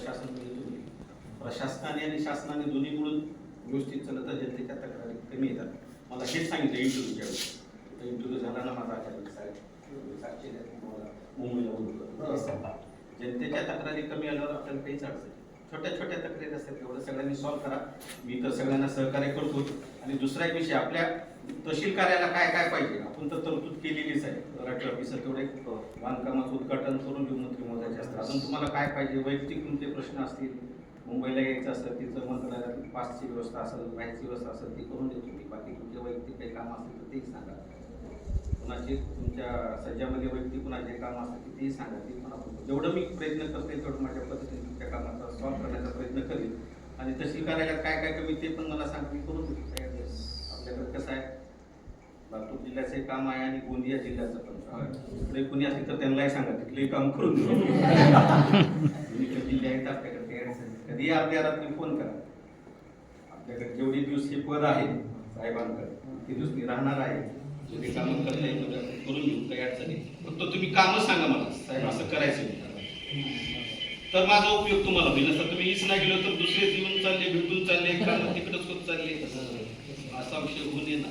प्रशासन म्हणजे तुम्ही प्रशासनाने आणि शासनाने दोन्ही मिळून व्यवस्थित चालत तर जनतेच्या तक्रारी कमी येतात. मला हेच सांगितलं इंटरव्ह्यूच्या वेळेस. इंटरव्ह्यू झाला ना माझा मुंबईला बोलतो जनतेच्या तक्रारी कमी आल्यावर आपल्याला काहीच अडचण छोट्या छोट्या तक्रारी असतात तेवढं सगळ्यांनी सॉल्व्ह करा. मी तर सगळ्यांना सहकार्य करतो. आणि दुसरा एक विषय आपल्या तहसील कार्याला काय काय पाहिजे आपण तर तरतूद केलेलीच आहे. तलाठी ऑफिसर तेवढे बांधकामाचं उद्घाटन करून घेऊ मंत्री महोदयाचे असतात. अजून तुम्हाला काय पाहिजे वैयक्तिक तुमचे प्रश्न असतील मुंबईला यायचं असेल तिथं मंत्रालयात पासची व्यवस्था असेल बाहेरची व्यवस्था असेल ती करून देतो मी. बाकी तुमचे वैयक्तिक काही काम असतील तर तेही सांगा. कुणाचे तुमच्या सज्जामध्ये वैयक्तिक कुणाचे काम असतील तेही सांगा. ते पण आपण जेवढं मी प्रयत्न करते तेवढं माझ्या पद्धतीने तुमच्या कामाचा सॉल्व्ह करण्याचा प्रयत्न करेल. आणि तहसील कार्यालयात काय काय कमी ते पण मला सांग मी करून देतो. आपल्याकडे कसं आहे लातूर जिल्ह्याचं काम आहे आणि गोंदिया जिल्ह्याचं पण इकडे कोणी असतील तर त्यांनाही सांगा तिथलंही काम करून देऊ. जिल्हे आहेत आपल्याकडे कधी अर्ध्या रात्री फोन करा. आपल्याकडे जेवढे दिवस हे पद आहे साहेबांकडे ते दिवस मी राहणार आहे. जेवढे कामं करता येईल करून घेऊ काही अडचण नाही. फक्त तुम्ही कामच सांगा मला साहेब असं करायचं तर माझा उपयोग तुम्हाला होईल. असं तुम्ही हीच नाही गेलो तर दुसरेच येऊन चालले भेटून चालले काम तिकडेच होत चालले असा विषय होऊ नये ना.